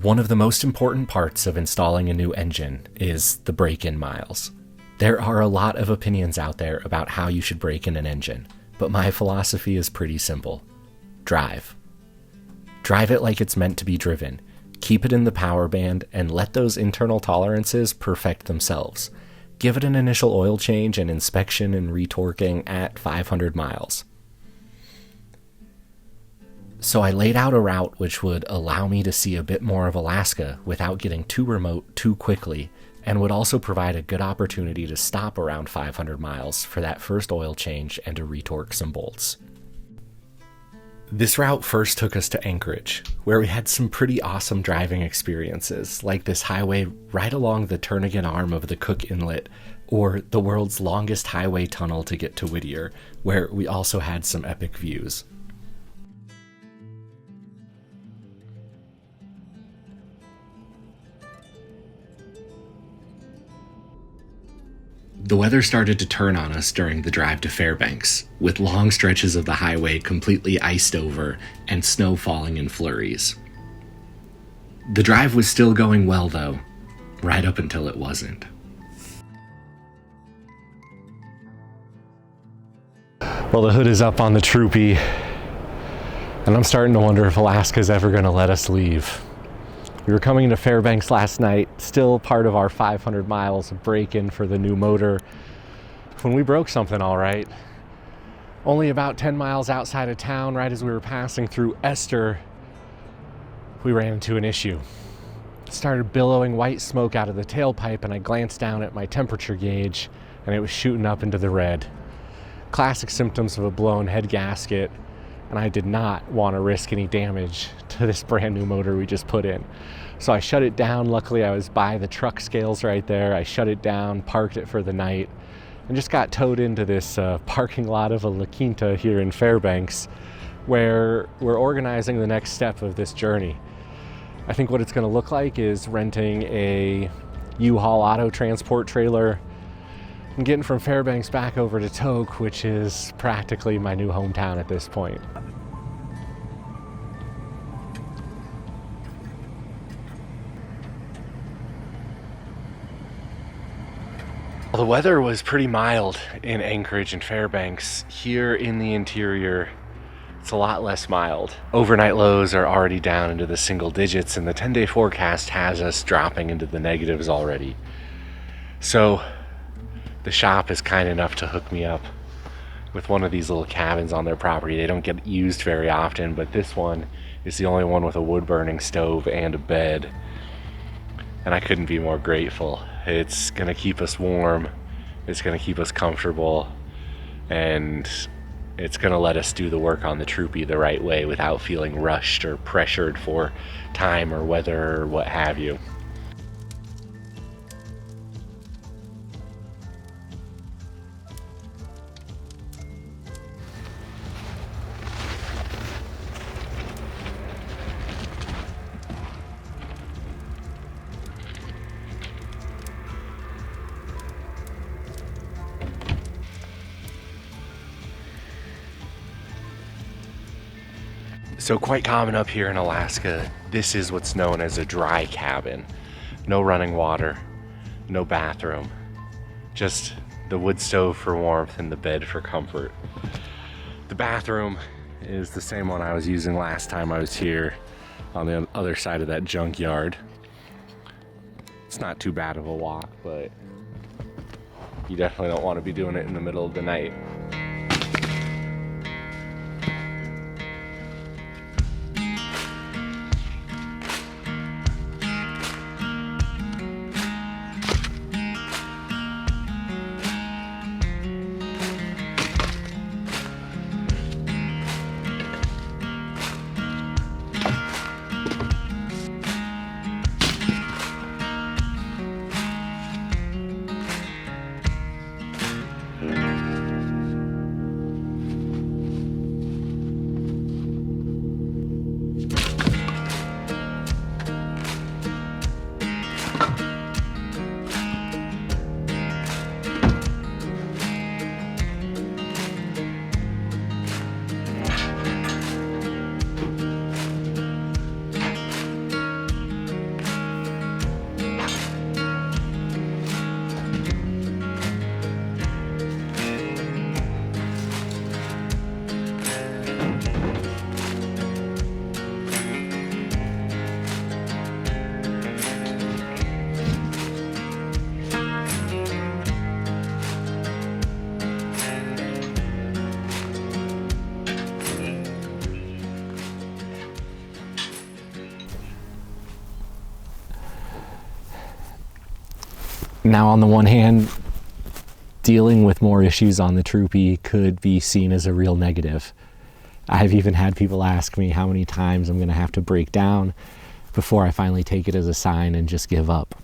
One of the most important parts of installing a new engine is the break-in miles. There are a lot of opinions out there about how you should break in an engine, but my philosophy is pretty simple. Drive. Drive it like it's meant to be driven. Keep it in the power band and let those internal tolerances perfect themselves. Give it an initial oil change and inspection and retorquing at 500 miles. So I laid out a route which would allow me to see a bit more of Alaska without getting too remote too quickly, and would also provide a good opportunity to stop around 500 miles for that first oil change and to retorque some bolts. This route first took us to Anchorage, where we had some pretty awesome driving experiences, like this highway right along the Turnagain arm of the Cook Inlet, or the world's longest highway tunnel to get to Whittier, where we also had some epic views. The weather started to turn on us during the drive to Fairbanks, with long stretches of the highway completely iced over and snow falling in flurries. The drive was still going well, though, right up until it wasn't. Well, the hood is up on the troopy, and I'm starting to wonder if Alaska's ever going to let us leave. We were coming into Fairbanks last night, still part of our 500 miles of break-in for the new motor, when we broke something all right. Only about 10 miles outside of town, right as we were passing through Esther, we ran into an issue. It started billowing white smoke out of the tailpipe, and I glanced down at my temperature gauge, and it was shooting up into the red. Classic symptoms of a blown head gasket, and I did not want to risk any damage to this brand new motor we just put in. So I shut it down. Luckily, I was by the truck scales right there. I shut it down, parked it for the night, and just got towed into this parking lot of a La Quinta here in Fairbanks, where we're organizing the next step of this journey. I think what it's going to look like is renting a U-Haul auto transport trailer and getting from Fairbanks back over to Tok, which is practically my new hometown at this point. Well, the weather was pretty mild in Anchorage and Fairbanks. Here in the interior, it's a lot less mild. Overnight lows are already down into the single digits, and the 10-day forecast has us dropping into the negatives already. So the shop is kind enough to hook me up with one of these little cabins on their property. They don't get used very often, but this one is the only one with a wood-burning stove and a bed. And I couldn't be more grateful. It's gonna keep us warm, it's gonna keep us comfortable, and it's gonna let us do the work on the troopy the right way without feeling rushed or pressured for time or weather or what have you. So quite common up here in Alaska, this is what's known as a dry cabin. No running water, no bathroom, just the wood stove for warmth and the bed for comfort. The bathroom is the same one I was using last time I was here on the other side of that junkyard. It's not too bad of a walk, but you definitely don't want to be doing it in the middle of the night. Now, on the one hand, dealing with more issues on the troopy could be seen as a real negative. I've even had people ask me how many times I'm going to have to break down before I finally take it as a sign and just give up.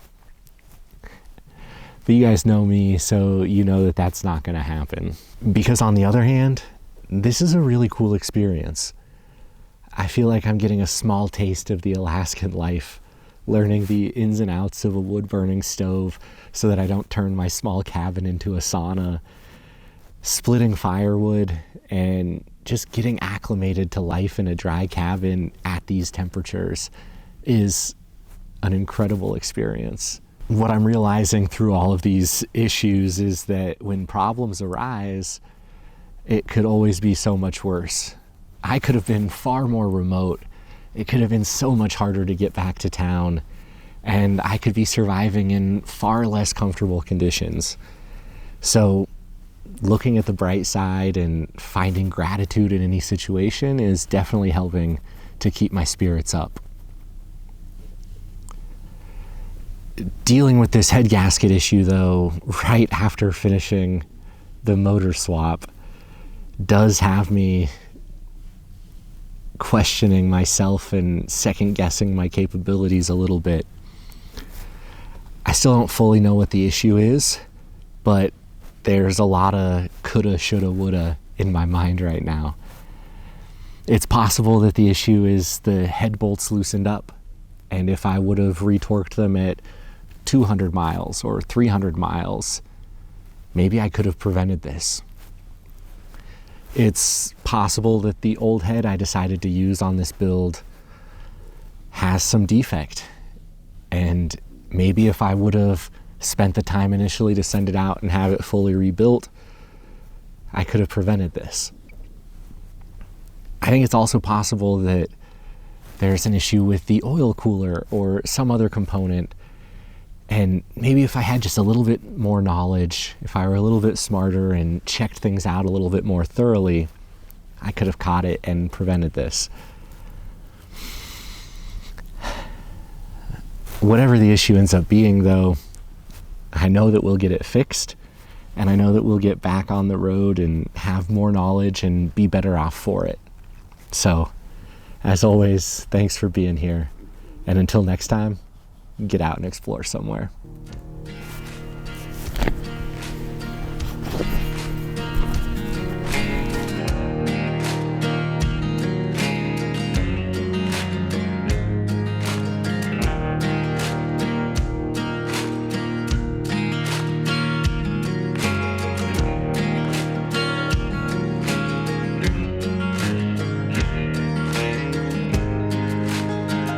But you guys know me, so you know that that's not going to happen. Because on the other hand, this is a really cool experience. I feel like I'm getting a small taste of the Alaskan life, learning the ins and outs of a wood-burning stove so that I don't turn my small cabin into a sauna, splitting firewood, and just getting acclimated to life in a dry cabin at these temperatures is an incredible experience. What I'm realizing through all of these issues is that when problems arise, it could always be so much worse. I could have been far more remote. It could have been so much harder to get back to town, and I could be surviving in far less comfortable conditions. So looking at the bright side and finding gratitude in any situation is definitely helping to keep my spirits up. Dealing with this head gasket issue, though, right after finishing the motor swap, does have me questioning myself and second-guessing my capabilities a little bit. I still don't fully know what the issue is, but there's a lot of coulda, shoulda, woulda in my mind right now. It's possible that the issue is the head bolts loosened up, and if I would have retorqued them at 200 miles or 300 miles, maybe I could have prevented this. It's possible that the old head I decided to use on this build has some defect, and maybe if I would have spent the time initially to send it out and have it fully rebuilt, I could have prevented this. I think it's also possible that there's an issue with the oil cooler or some other component, and maybe if I had just a little bit more knowledge, if I were a little bit smarter and checked things out a little bit more thoroughly, I could have caught it and prevented this. Whatever the issue ends up being, though, I know that we'll get it fixed, and I know that we'll get back on the road and have more knowledge and be better off for it. So, as always, thanks for being here, and until next time, get out and explore somewhere.